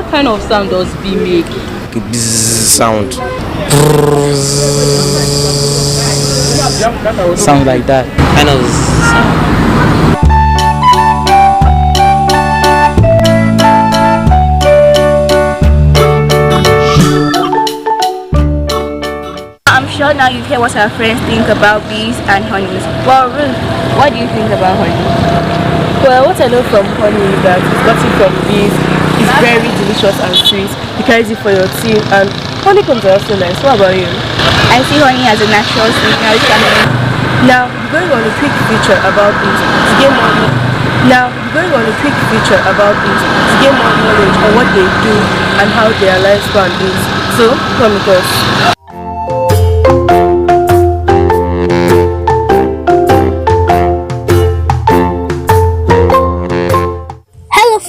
what kind of sound does bee make? The bzzz sound. Sound like that. Kind of sound. I'm sure now you hear what our friends think about bees and honeys. Well, Ruth, what do you think about honey? Well, what I know from honey is that it's gotten from bees. It's very delicious and sweet. You can use it for your tea, and honeycombs are also nice. What about you? I see honey as a natural sweetener which can be. Now, going on a quick feature about bees to gain more knowledge on what they do and how their lifespan is. So, come with us.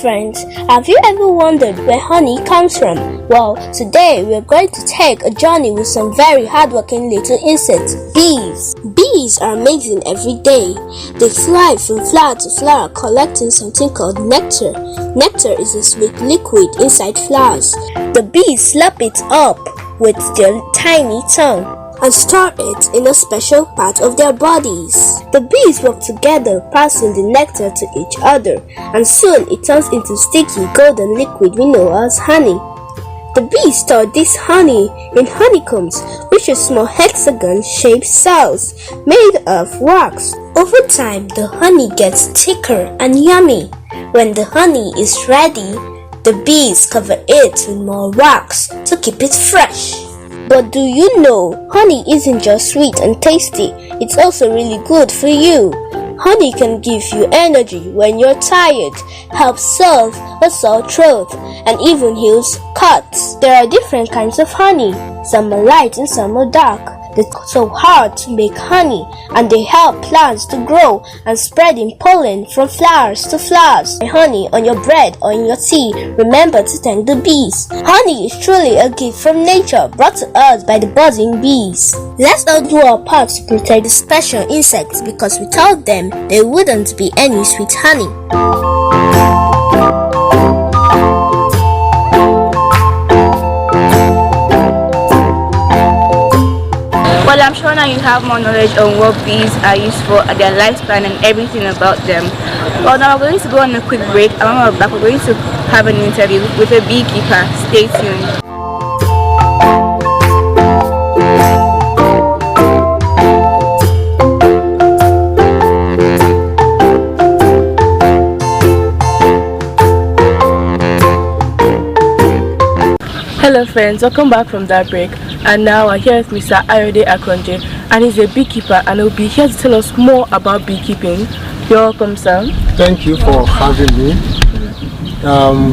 Friends, have you ever wondered where honey comes from? Well, today we're going to take a journey with some very hardworking little insects, bees. Bees are amazing every day. They fly from flower to flower collecting something called nectar. Nectar is a sweet liquid inside flowers. The bees slap it up with their tiny tongue and store it in a special part of their bodies. The bees work together, passing the nectar to each other, and soon it turns into sticky golden liquid we know as honey. The bees store this honey in honeycombs, which are small hexagon-shaped cells made of wax. Over time, the honey gets thicker and yummy. When the honey is ready, the bees cover it with more wax to keep it fresh. But do you know, honey isn't just sweet and tasty, it's also really good for you. Honey can give you energy when you're tired, helps solve a sore throat, and even heals cuts. There are different kinds of honey. Some are light and some are dark. They're so hard to make honey, and they help plants to grow and spreading pollen from flowers to flowers. Honey on your bread or in your tea, remember to thank the bees. Honey is truly a gift from nature brought to us by the buzzing bees. Let's all do our part to protect the special insects, because without them, there wouldn't be any sweet honey. Well, I'm sure now you have more knowledge on what bees are used for, their lifespan, and everything about them. Well, now we're going to go on a quick break, and when we're back, we're going to have an interview with a beekeeper. Stay tuned. Hello friends, welcome back from that break, and now we're here with Mr. Ayode Akonje, and he's a beekeeper and he'll be here to tell us more about beekeeping. You're welcome, sir. Thank you for having me.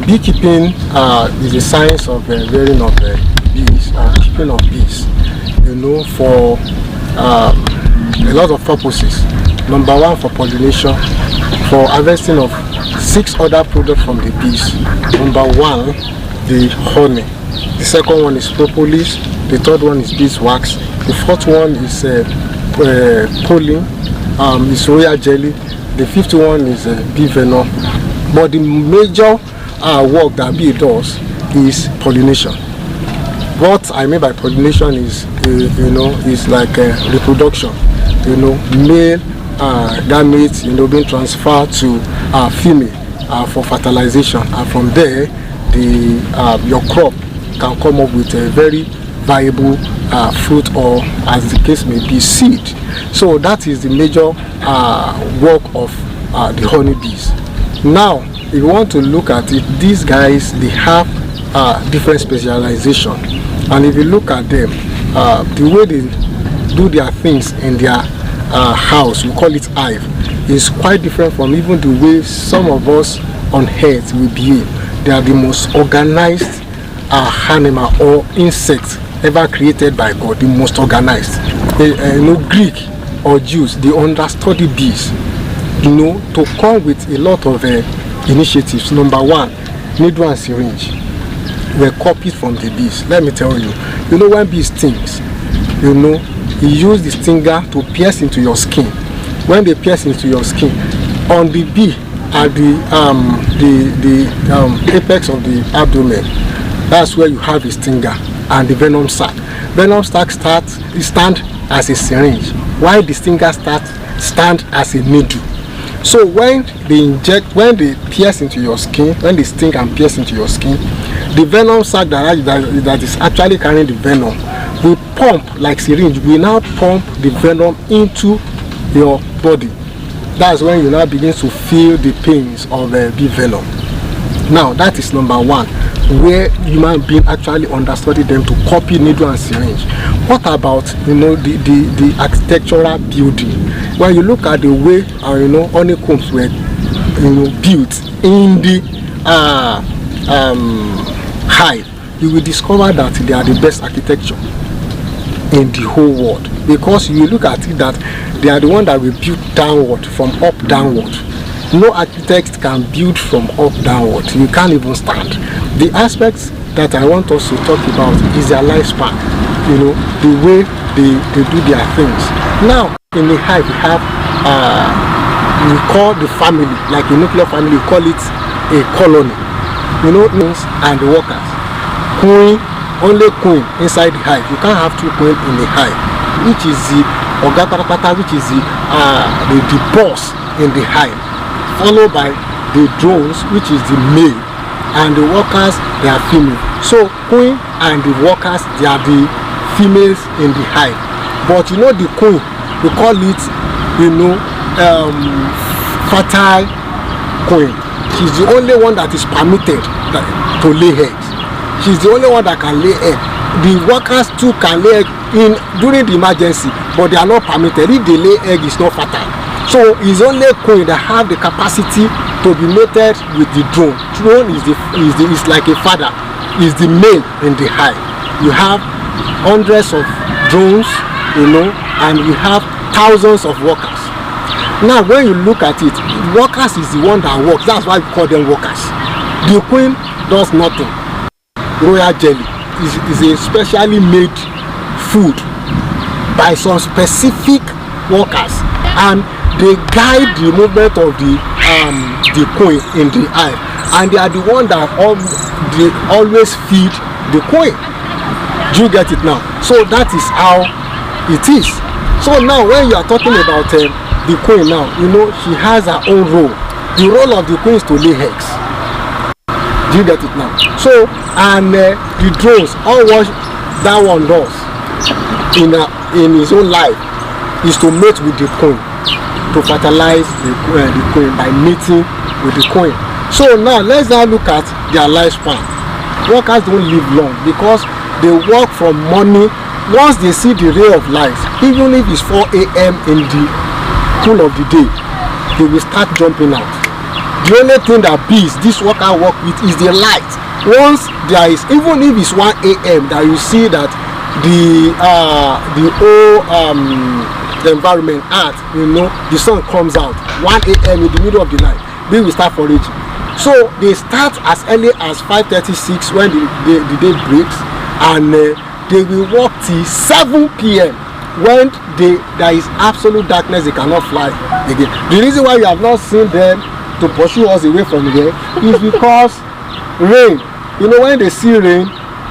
Beekeeping is the science of rearing of bees, keeping of bees, for a lot of purposes. Number one, for pollination, for harvesting of 6 other products from the bees. Number one, the honey. The second one is propolis. The third one is beeswax. The fourth one is pollen, is royal jelly. The fifth one is bee venom. But the major work that bee does is pollination. What I mean by pollination is, is like reproduction. Male gametes, being transferred to female for fertilization, and from there, your crop can come up with a very viable fruit, or as the case may be, seed. So that is the major work of the honeybees. Now, if you want to look at it, these guys, they have different specialization, and if you look at them, the way they do their things in their house, we call it hive, is quite different from even the way some of us on earth will behave. They are the most organized animal or insect ever created by God, the most organized. Greek or Jews, they understudy bees, to come with a lot of initiatives. Number one, needle and syringe were copied from the bees. Let me tell you, when bee stings, he use the stinger to pierce into your skin. When they pierce into your skin, on the bee, at the apex of the abdomen. That's where you have a stinger and the venom sac. Venom sac stand as a syringe, while the stinger stand as a needle. So when they pierce into your skin, when they sting and pierce into your skin, the venom sac that is actually carrying the venom will pump like syringe. We now pump the venom into your body. That's when you now begin to feel the pains of the venom. Now that is number one, where human being actually understudied them to copy needle and syringe. What about the architectural building? When you look at the way honeycombs were built in the hive, you will discover that they are the best architecture in the whole world, because you look at it that they are the one that will build downward, from up downward. No architect can build from up downward. You can't even stand. The aspects that I want us to talk about is their lifespan, the way they do their things. Now in the hive we have we call the family, like a nuclear family, we call it a colony, and the workers. Only queen inside the hive. You can't have two queens in the hive, which is the oga patapata, which is the boss in the hive, followed by the drones, which is the male, and the workers, they are female. So queen and the workers, they are the females in the hive. But the queen, we call it fertile queen. She's the only one that is permitted to lay eggs. She's the only one that can lay egg. The workers too can lay egg during the emergency, but they are not permitted. If they lay egg, it's not fertile. So it's only queen that have the capacity to be mated with the drone. Drone is like a father, is the male in the hive. You have hundreds of drones, and you have thousands of workers. Now when you look at it, workers is the one that works. That's why we call them workers. The queen does nothing. Royal jelly is a specially made food by some specific workers, and they guide the movement of the queen in the hive, and they are the one that they always feed the queen. Do you get it now? So that is how it is. So now when you are talking about the queen now, she has her own role. The role of the queen is to lay eggs. Do you get it now? So, and the drones, all what that one does in his own life is to mate with the queen, to fertilize the queen by mating with the queen. So now let's now look at their lifespan. Workers don't live long because they work from morning. Once they see the ray of light, even if it's 4 a.m. in the cool of the day, they will start jumping out. The only thing that this worker work with is the light. Once there is, even if it's 1 a.m. that you see that the whole environment the sun comes out 1 a.m. in the middle of the night, they will start foraging. So they start as early as 5:36 when the day breaks, and they will work till 7 p.m. when there is absolute darkness. They cannot fly again. The reason why you have not seen them to pursue us away from here is because rain. When they see rain,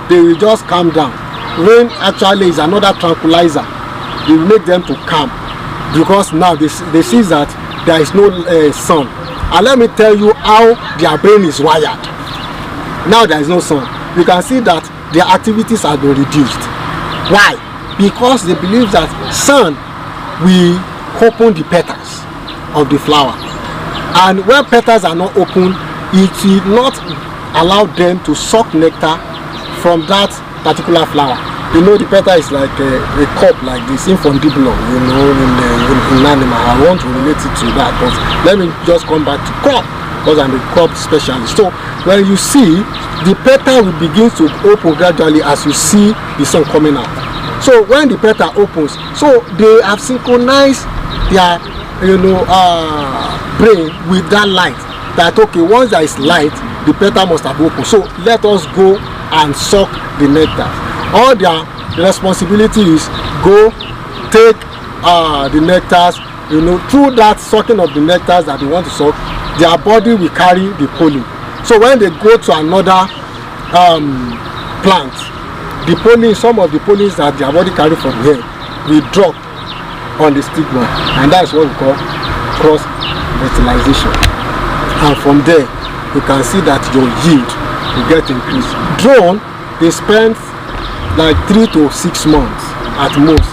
they will just calm down. Rain actually is another tranquilizer. It will make them to calm, because now they see that there is no sun. And let me tell you how their brain is wired. Now there is no sun. You can see that their activities have been reduced. Why? Because they believe that sun will open the petals of the flower. And when petals are not open, it will not allow them to suck nectar from that particular flower. The petal is like a cup, like this infundibulum, in animal. I want to relate it to that, but let me just come back to crop, because I'm a crop specialist. So when you see, the petal will begin to open gradually as you see the sun coming out. So when the petal opens, so they have synchronized their brain with that light, that okay, once there is light, the petal must have opened. So let us go and suck the nectar. All their responsibility is go take the nectars, through that sucking of the nectars that they want to suck, their body will carry the pollen. So when they go to another plant, the pollen, some of the pollens that their body carry from here will drop on the stigma, and that's what we call cross fertilization. And from there you can see that your yield will get increased. Drone, they spend like 3 to 6 months at most.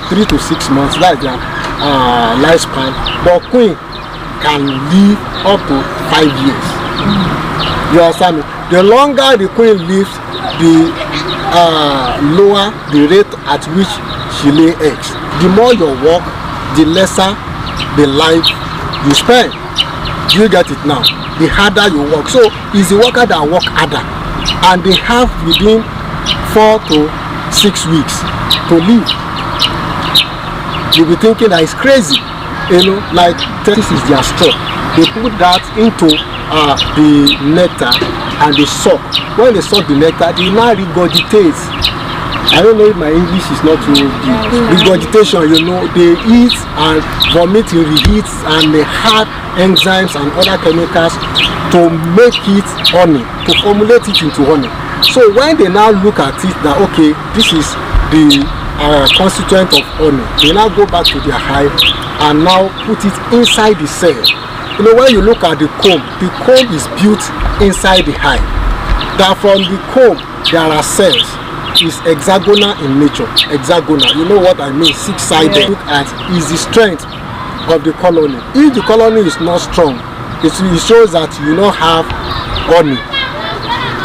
3 to 6 months, that's their lifespan. But queen can live up to 5 years. You understand me? The longer the queen lives, the lower the rate at which she lay eggs. The more you work, the lesser the life you spend. You get it now? The harder you work. So it's the worker that work harder, and they have within 4 to 6 weeks to live. You'll be thinking that it's crazy, like this is their straw. They put that into the nectar and they suck. When they suck the nectar, they now regurgitate. I don't know if my English is not too deep. Regurgitation, they eat and vomit in reheat, and they have enzymes and other chemicals to make it honey, to formulate it into honey. So when they now look at it that, okay, this is the constituent of honey, they now go back to their hive and now put it inside the cell. When you look at the comb is built inside the hive. That from the comb there are cells. Is hexagonal in nature. Hexagonal, you know what I mean? 6-sided. Yeah. Look at is the strength of the colony. If the colony is not strong, it shows that you don't have honey.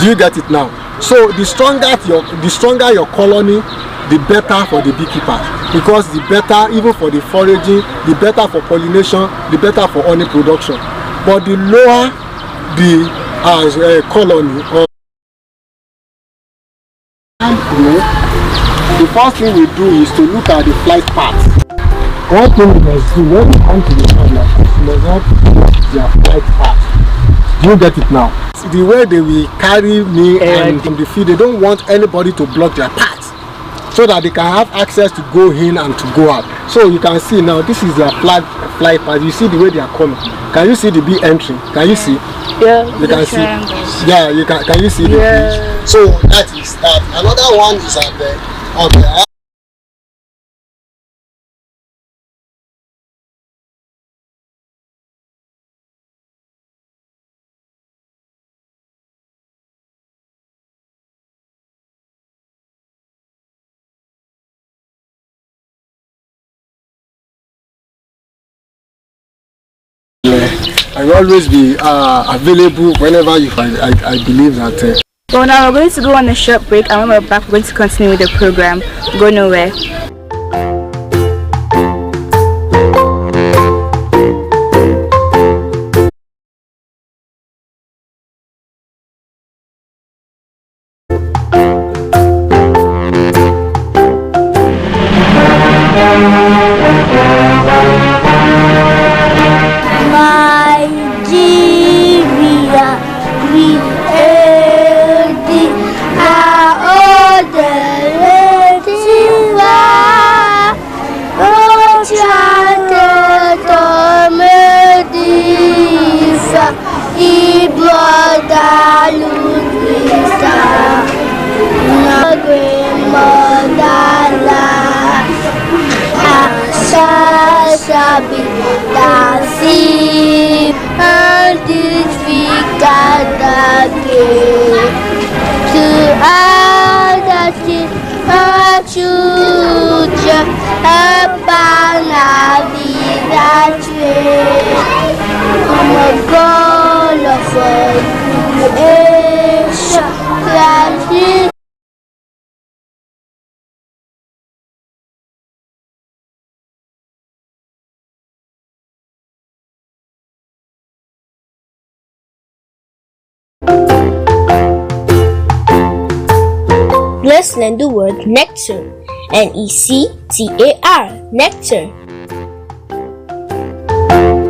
Do you get it now? So the stronger your colony, the better for the beekeeper, because the better even for the foraging, the better for pollination, the better for honey production. But the lower the colony, the first thing we do is to look at the flight path. One thing we must do when we come to the farmer, we must not block their flight path. Do you get it now? The way they will carry me and from the field, they don't want anybody to block their path, so that they can have access to go in and to go out. So you can see now, this is their flight path. You see the way they are coming. Can you see the bee entering? Can you see? Yeah. You can see. Yeah, you can you see the bee? So that is that. Another one is at the I will always be available whenever you find. I believe that. Well, now we're going to go on a short break, and when we're back, we're going to continue with the program. Go nowhere. Let's learn the word nectar. Nectar, nectar.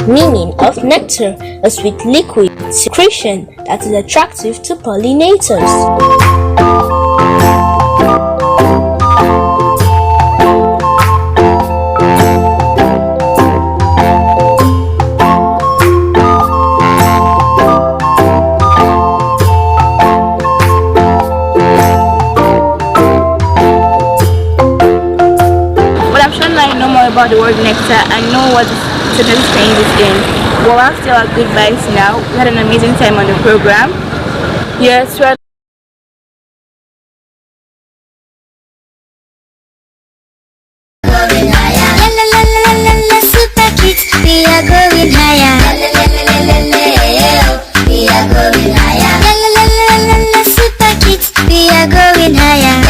Meaning of nectar: a sweet liquid secretion that is attractive to pollinators. about the word nectar and know what sentence can use it in. Well, after our goodbyes now, we had an amazing time on the program. Yes, we are. Super kids, we are going higher. We are going higher. Super kids, we are going higher.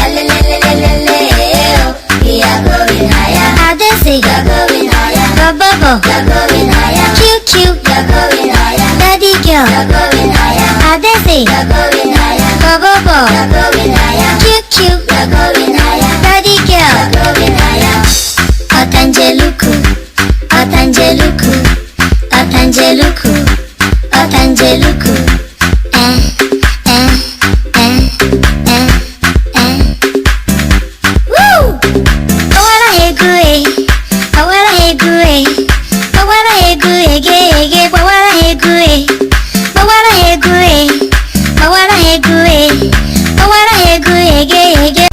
We are going higher. How they say you're going higher. Go, you're going higher. Q, you're going higher. Daddy girl, you're going higher. How they say you're going higher. Go, you're going higher. Q, you're going higher. Daddy girl, you're going higher. Otanjeluku, Otanjeluku, Otanjeluku, Otanjeluku. Woo! Awara hegue, awara hegue, awara hegue, ge, awara hegue, awara hegue, awara hegue, awara hegue, ge.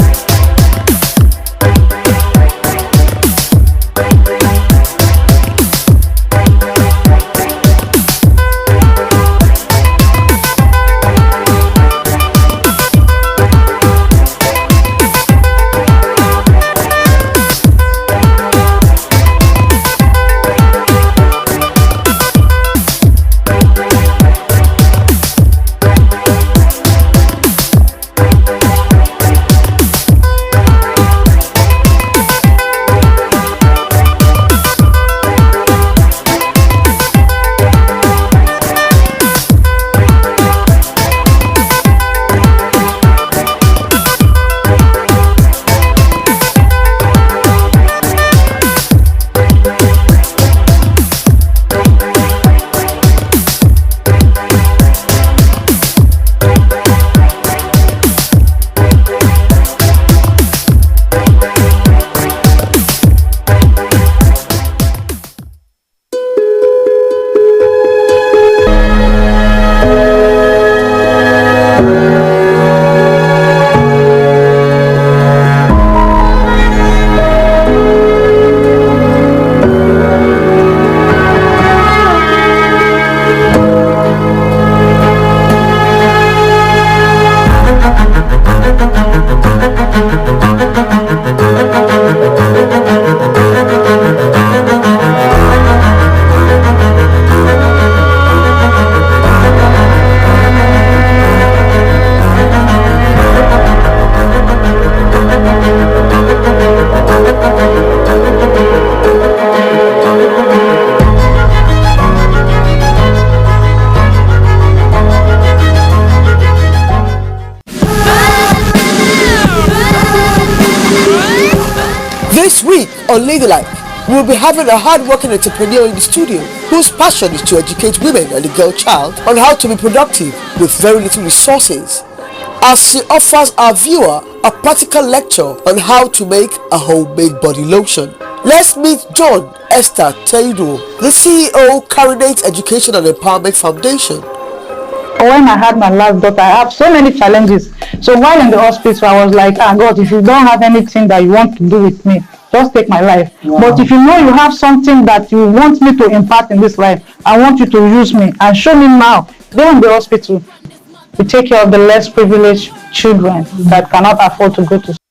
This week on Ladylike, we'll be having a hard-working entrepreneur in the studio whose passion is to educate women and the girl child on how to be productive with very little resources, as she offers our viewer a practical lecture on how to make a homemade body lotion. Let's meet John Esther Taido, the CEO, Carinate Education and Empowerment Foundation. When I had my last daughter, I have so many challenges. So while in the hospital, I was like, God, if you don't have anything that you want to do with me, just take my life. Wow. But if you know you have something that you want me to impart in this life, I want you to use me and show me now. There in the hospital, we take care of the less privileged children that cannot afford to go to school.